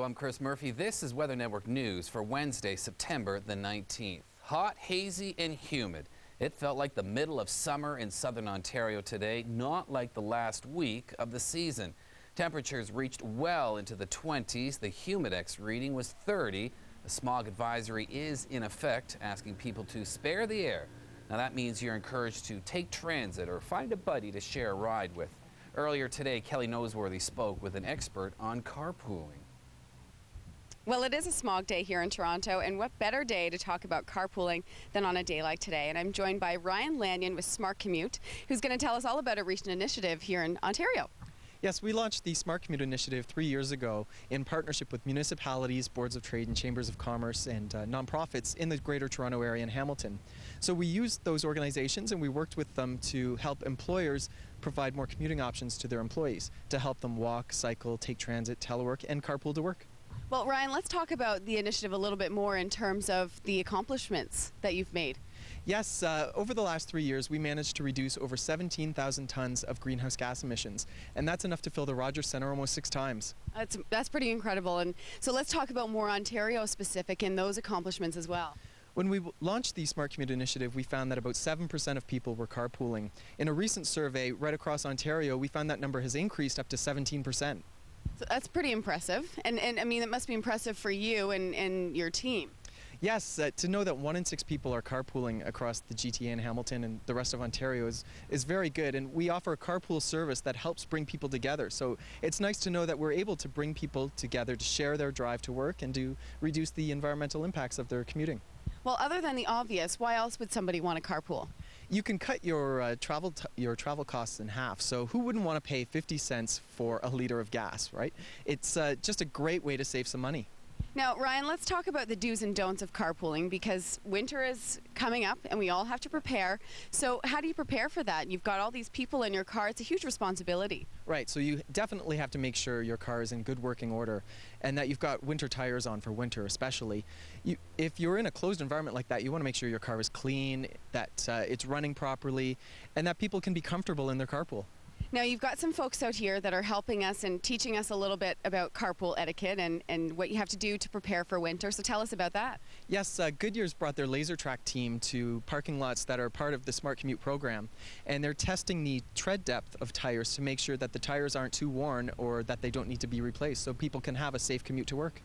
Hello, I'm Chris Murphy. This is Weather Network News for Wednesday, September the 19th. Hot, hazy, and humid. It felt like the middle of summer in southern Ontario today, not like the last week of the season. Temperatures reached well into the 20s. The Humidex reading was 30. A smog advisory is in effect, asking people to spare the air. Now that means you're encouraged to take transit or find a buddy to share a ride with. Earlier today, Kelly Noseworthy spoke with an expert on carpooling. Well, it is a smog day here in Toronto, and what better day to talk about carpooling than on a day like today? And I'm joined by Ryan Lanyon with Smart Commute, who's going to tell us all about a recent initiative here in Ontario. Yes, we launched the Smart Commute initiative 3 years ago in partnership with municipalities, boards of trade and chambers of commerce and nonprofits in the Greater Toronto Area and Hamilton. So we used those organizations and we worked with them to help employers provide more commuting options to their employees to help them walk, cycle, take transit, telework, and carpool to work. Well, Ryan, let's talk about the initiative a little bit more in terms of the accomplishments that you've made. Yes, over the last 3 years, we managed to reduce over 17,000 tons of greenhouse gas emissions, and that's enough to fill the Rogers Centre almost 6 times. That's pretty incredible. And so let's talk about more Ontario specific and those accomplishments as well. When we launched the Smart Commute initiative, we found that about 7% of people were carpooling. In a recent survey right across Ontario, we found that number has increased up to 17%. So that's pretty impressive. And I mean, it must be impressive for you and your team. Yes, to know that 1 in 6 people are carpooling across the GTA and Hamilton and the rest of Ontario is very good. And we offer a carpool service that helps bring people together. So it's nice to know that we're able to bring people together to share their drive to work and to reduce the environmental impacts of their commuting. Well, other than the obvious, why else would somebody want to carpool? You can cut your travel costs in half. So who wouldn't want to pay 50 cents for a liter of gas, right? It's just a great way to save some money. Now, Ryan, let's talk about the do's and don'ts of carpooling because winter is coming up and we all have to prepare. So how do you prepare for that? You've got all these people in your car. It's a huge responsibility. Right, so you definitely have to make sure your car is in good working order and that you've got winter tires on for winter especially. If you're in a closed environment like that, you want to make sure your car is clean, that it's running properly, and that people can be comfortable in their carpool. Now, you've got some folks out here that are helping us and teaching us a little bit about carpool etiquette and what you have to do to prepare for winter. So tell us about that. Yes, Goodyear's brought their laser track team to parking lots that are part of the Smart Commute program, and they're testing the tread depth of tires to make sure that the tires aren't too worn or that they don't need to be replaced so people can have a safe commute to work.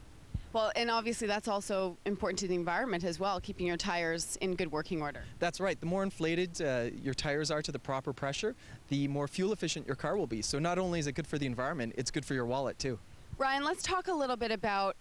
Well, and obviously that's also important to the environment as well, keeping your tires in good working order. That's right. The more inflated your tires are to the proper pressure, the more fuel efficient your car will be. So not only is it good for the environment, it's good for your wallet too. Ryan, let's talk a little bit about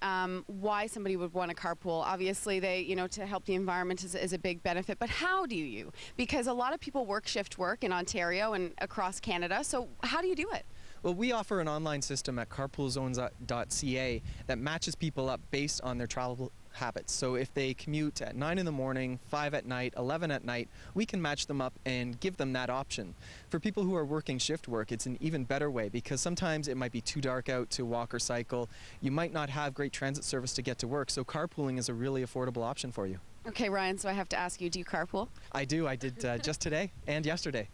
why somebody would want to carpool. Obviously, to help the environment is a big benefit, but how do you? Because a lot of people work shift work in Ontario and across Canada, so how do you do it? Well, we offer an online system at carpoolzones.ca that matches people up based on their travel habits. So if they commute at 9 in the morning, 5 at night, 11 at night, we can match them up and give them that option. For people who are working shift work, it's an even better way because sometimes it might be too dark out to walk or cycle. You might not have great transit service to get to work, so carpooling is a really affordable option for you. Okay, Ryan, so I have to ask you, do you carpool? I do. I did just today and yesterday.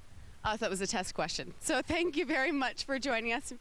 I thought it was a test question. So thank you very much for joining us.